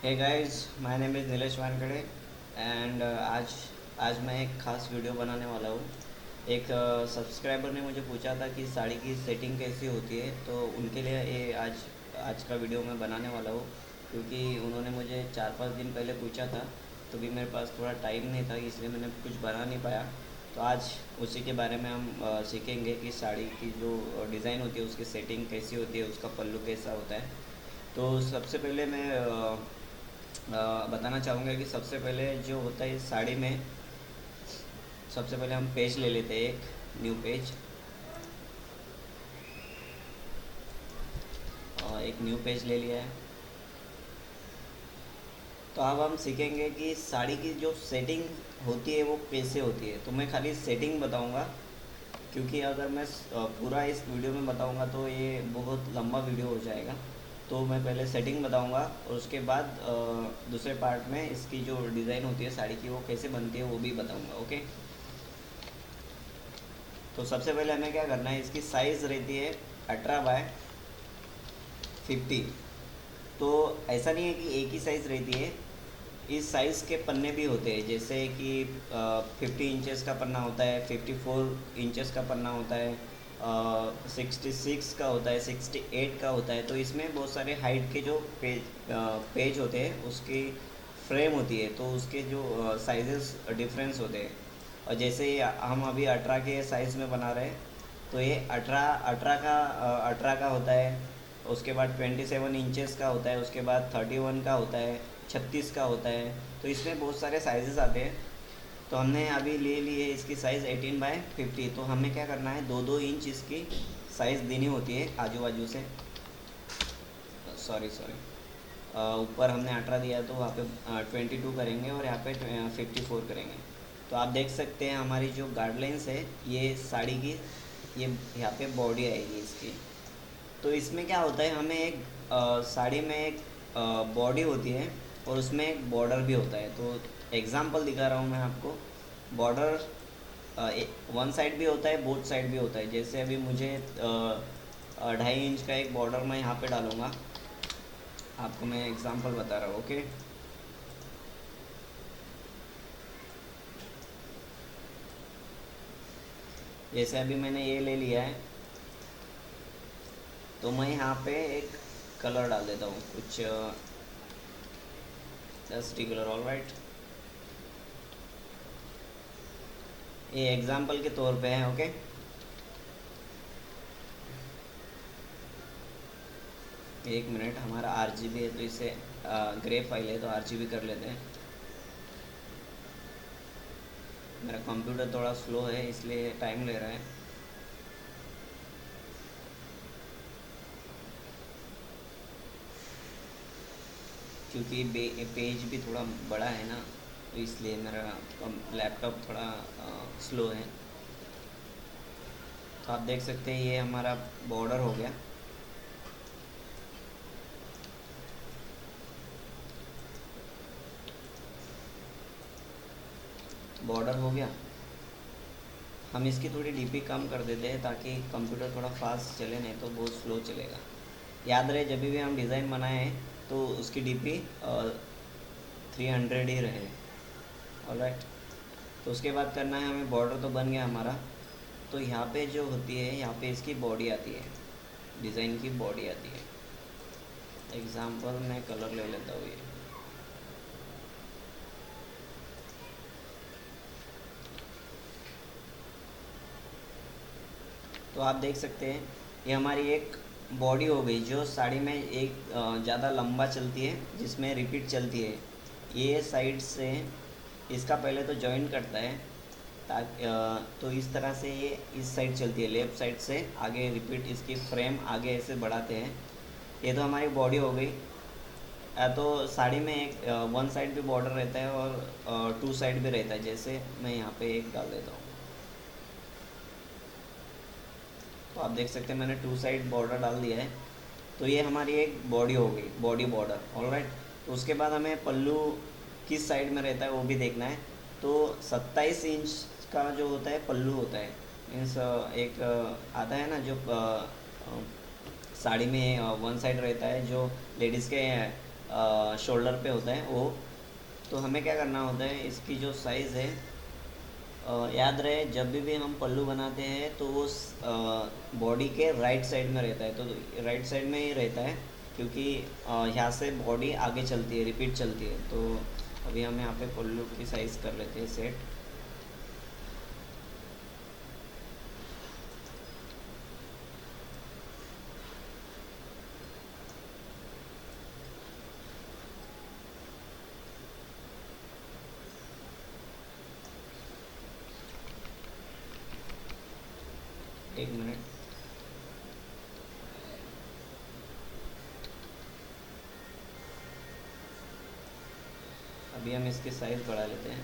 Hey guys, my name is Nilesh Wankhede and आज मैं एक ख़ास वीडियो बनाने वाला हूँ। एक सब्सक्राइबर ने मुझे पूछा था कि साड़ी की सेटिंग कैसी होती है, तो उनके लिए ये आज आज का वीडियो मैं बनाने वाला हूँ। क्योंकि उन्होंने मुझे 4-5 दिन पहले पूछा था, तो भी मेरे पास थोड़ा टाइम नहीं था, इसलिए मैंने कुछ बना नहीं पाया। तो आज उसी के बारे में हम सीखेंगे कि साड़ी की जो डिज़ाइन होती है उसकी सेटिंग कैसी होती है, उसका पल्लू कैसा होता है। तो सबसे पहले मैं बताना चाहूँगा कि सबसे पहले जो होता है इस साड़ी में, सबसे पहले हम पेज ले लेते हैं, एक न्यू पेज। एक न्यू पेज ले लिया है। तो अब हम सीखेंगे कि साड़ी की जो सेटिंग होती है वो कैसे होती है। तो मैं खाली सेटिंग बताऊंगा, क्योंकि अगर मैं पूरा इस वीडियो में बताऊंगा तो ये बहुत लंबा वीडियो हो जाएगा। तो मैं पहले सेटिंग बताऊंगा और उसके बाद दूसरे पार्ट में इसकी जो डिज़ाइन होती है साड़ी की वो कैसे बनती है वो भी बताऊंगा। ओके। तो सबसे पहले हमें क्या करना है, इसकी साइज़ रहती है 18x50। तो ऐसा नहीं है कि एक ही साइज़ रहती है, इस साइज़ के पन्ने भी होते हैं। जैसे कि 50 इंचेस का पन्ना होता है, 54 इंचेस का पन्ना होता है, 66 का होता है, 68 का होता है। तो इसमें बहुत सारे हाइट के जो पेज होते हैं उसकी फ्रेम होती है, तो उसके जो साइजेस डिफरेंस होते हैं। और जैसे हम अभी 18 के साइज़ में बना रहे हैं, तो ये 18 का होता है। उसके बाद 27 इंचेस का होता है, उसके बाद 31 का होता है, 36 का होता है। तो इसमें बहुत सारे साइजेस आते हैं। तो हमने अभी ले लिए इसकी साइज़ 18x50। तो हमें क्या करना है, 2-2 इंच इसकी साइज़ देनी होती है आजू बाजू से। सॉरी सॉरी, ऊपर हमने 18 दिया है, तो वहाँ पे 22 करेंगे और यहाँ पे 54 करेंगे। तो आप देख सकते हैं हमारी जो गाइडलाइंस है, ये साड़ी की, ये यहाँ पे बॉडी आएगी इसकी। तो इसमें क्या होता है, हमें एक साड़ी में एक बॉडी होती है और उसमें एक बॉर्डर भी होता है। तो एग्जांपल दिखा रहा हूँ मैं आपको। बॉर्डर वन साइड भी होता है, बोथ साइड भी होता है। जैसे अभी मुझे 2.5 इंच का एक बॉर्डर मैं यहाँ पे डालूँगा, आपको मैं एग्जांपल बता रहा हूँ। ओके। जैसे अभी मैंने ये ले लिया है, तो मैं यहाँ पे एक कलर डाल देता हूँ, कुछ डस्टी कलर। ऑल राइट, ये एग्जांपल के तौर पे है। ओके। एक मिनट, हमारा RGB है तो इसे ग्रे फाइल है तो RGB कर लेते हैं। मेरा कंप्यूटर थोड़ा स्लो है इसलिए टाइम ले रहा है। क्योंकि पेज भी थोड़ा बड़ा है ना, तो इसलिए मेरा लैपटॉप थोड़ा स्लो है। तो आप देख सकते हैं ये हमारा बॉर्डर हो गया। बॉर्डर हो गया। हम इसकी थोड़ी DP कम कर देते हैं ताकि कंप्यूटर थोड़ा फास्ट चले, नहीं तो बहुत स्लो चलेगा। याद रहे, जब भी हम डिज़ाइन बनाए तो उसकी DP 300 ही रहे। ऑलराइट। तो उसके बाद करना है हमें, बॉर्डर तो बन गया हमारा। तो यहाँ पे जो होती है, यहाँ पे इसकी बॉडी आती है, डिज़ाइन की बॉडी आती है। एग्जांपल मैं कलर ले लेता हूँ ये। तो आप देख सकते हैं ये हमारी एक बॉडी हो गई, जो साड़ी में एक ज़्यादा लंबा चलती है, जिसमें रिपीट चलती है। ये साइड से इसका पहले तो जॉइन करता है, ताकि तो इस तरह से ये इस साइड चलती है, लेफ़्ट साइड से आगे रिपीट, इसकी फ्रेम आगे ऐसे बढ़ाते हैं। ये तो हमारी बॉडी हो गई। तो साड़ी में एक वन साइड भी बॉर्डर रहता है और टू साइड भी रहता है। जैसे मैं यहाँ पे एक डाल देता हूँ, तो आप देख सकते हैं मैंने टू साइड बॉर्डर डाल दिया है। तो ये हमारी एक बॉडी हो गई, बॉडी बॉर्डर। ऑलराइट। तो उसके बाद हमें पल्लू किस साइड में रहता है वो भी देखना है। तो 27 इंच का जो होता है पल्लू होता है। मीन्स एक आता है ना, जो साड़ी में वन साइड रहता है, जो लेडीज़ के शोल्डर पे होता है वो। तो हमें क्या करना होता है, इसकी जो साइज़ है, याद रहे जब भी हम पल्लू बनाते हैं तो वो बॉडी के राइट साइड में रहता है, तो राइट साइड में ही रहता है क्योंकि यहाँ से बॉडी आगे चलती है, रिपीट चलती है। तो अभी हम यहाँ पे पल्लू की साइज़ कर लेते हैं सेट। एक मिनट, अभी हम इसकी साइज़ बढ़ा लेते हैं।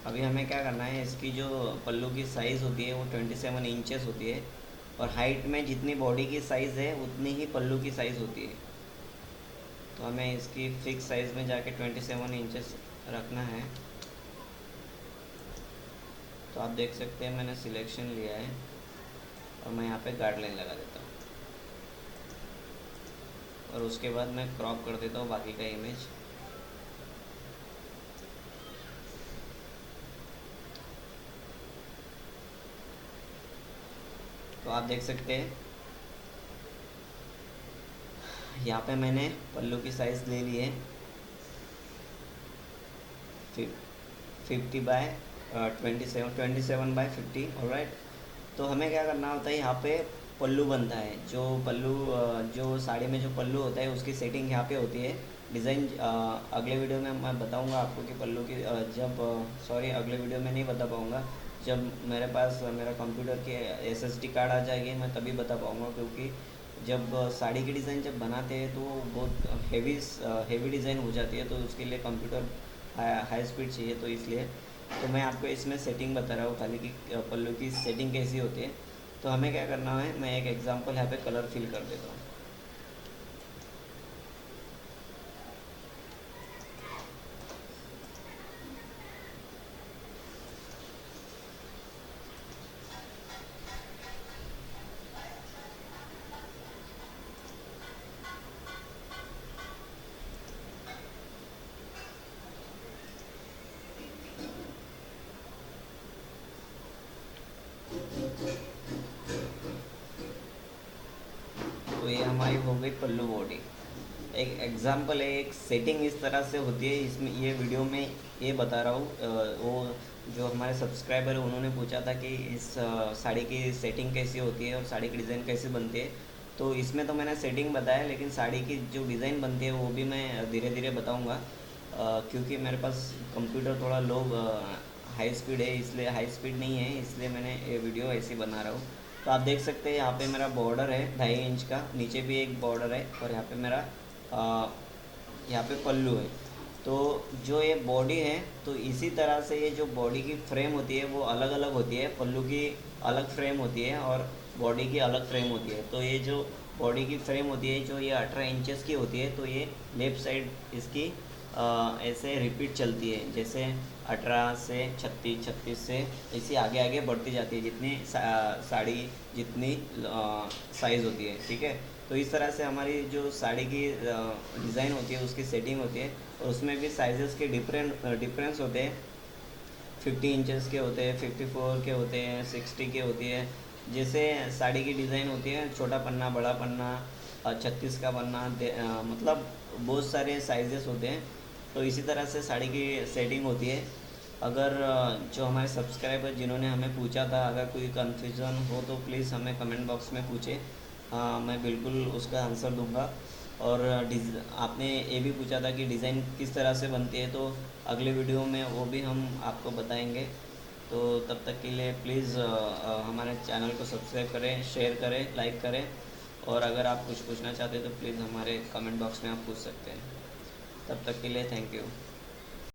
अभी हमें क्या करना है, इसकी जो पल्लू की साइज़ होती है वो 27 इंचेस होती है, और हाइट में जितनी बॉडी की साइज़ है उतनी ही पल्लू की साइज़ होती है। तो हमें इसकी फिक्स साइज़ में जाके 27 इंचेस रखना है। तो आप देख सकते हैं मैंने सिलेक्शन लिया है और मैं यहाँ पे गाइडलाइन लगा देता हूँ, और उसके बाद मैं क्रॉप कर देता हूँ बाकी का इमेज। तो आप देख सकते हैं यहाँ पे मैंने पल्लू की साइज़ ले ली है 50/27 ऑलराइट। तो हमें क्या करना होता है, यहाँ पे पल्लू बनता है, जो पल्लू जो साड़ी में जो पल्लू होता है उसकी सेटिंग यहाँ पे होती है। डिज़ाइन अगले वीडियो में मैं बताऊंगा आपको कि पल्लू की सॉरी अगले वीडियो में नहीं बता पाऊंगा, जब मेरे पास मेरा कंप्यूटर के एसएसडी कार्ड आ जाएगी मैं तभी बता पाऊंगा, क्योंकि जब साड़ी की डिज़ाइन जब बनाते हैं तो बहुत हेवी डिज़ाइन हो जाती है, तो उसके लिए कंप्यूटर हाई स्पीड चाहिए। तो इसलिए तो मैं आपको इसमें सेटिंग बता रहा हूँ खाली कि पल्लू की सेटिंग कैसी होती है। तो हमें क्या करना है, मैं एक एग्जांपल यहाँ पे कलर फिल कर देता हूँ। तो ये हमारी हो गई पल्लू बॉडी। एक एग्जांपल है, एक सेटिंग इस तरह से होती है, इसमें ये वीडियो में ये बता रहा हूँ। वो जो हमारे सब्सक्राइबर है उन्होंने पूछा था कि इस साड़ी की सेटिंग कैसी होती है और साड़ी की डिज़ाइन कैसे बनती है। तो इसमें तो मैंने सेटिंग बताया, लेकिन साड़ी की जो डिज़ाइन बनती है वो भी मैं धीरे धीरे बताऊँगा, क्योंकि मेरे पास कंप्यूटर थोड़ा लो हाई स्पीड है, इसलिए हाई स्पीड नहीं है, इसलिए मैंने ये वीडियो ऐसी बना रहा हूँ। तो आप देख सकते हैं यहाँ पे मेरा बॉर्डर है 2.5 इंच का, नीचे भी एक बॉर्डर है, और यहाँ पे मेरा यहाँ पे पल्लू है। तो जो ये बॉडी है, तो इसी तरह से ये जो बॉडी की फ्रेम होती है वो अलग अलग होती है, पल्लू की अलग फ्रेम होती है और बॉडी की अलग फ्रेम होती है। तो ये जो बॉडी की फ्रेम होती है जो ये 18 इंचेस की होती है, तो ये लेफ़्ट साइड इसकी ऐसे रिपीट चलती है, जैसे 18 से 36, 36 से ऐसी आगे आगे बढ़ती जाती है जितनी साड़ी जितनी साइज़ होती है, ठीक है। तो इस तरह से हमारी जो साड़ी की डिज़ाइन होती है उसकी सेटिंग होती है, और उसमें भी साइजेस के डिफरेंस होते हैं। 50 इंचेस के होते हैं, 54 के होते हैं, 60 के होती है। जैसे साड़ी की डिज़ाइन होती है, छोटा पन्ना, बड़ा पन्ना, 36 का पन्ना, मतलब बहुत सारे साइजेस होते हैं। तो इसी तरह से साड़ी की सेटिंग होती है। अगर जो हमारे सब्सक्राइबर जिन्होंने हमें पूछा था, अगर कोई कन्फ्यूज़न हो तो प्लीज़ हमें कमेंट बॉक्स में पूछे, मैं बिल्कुल उसका आंसर दूंगा। और आपने ये भी पूछा था कि डिज़ाइन किस तरह से बनती है, तो अगले वीडियो में वो भी हम आपको बताएंगे। तो तब तक के लिए प्लीज़ हमारे चैनल को सब्सक्राइब करें, शेयर करें, लाइक करें, और अगर आप कुछ पूछना चाहते हैं तो प्लीज़ हमारे कमेंट बॉक्स में आप पूछ सकते हैं। तब तक के लिए थैंक यू।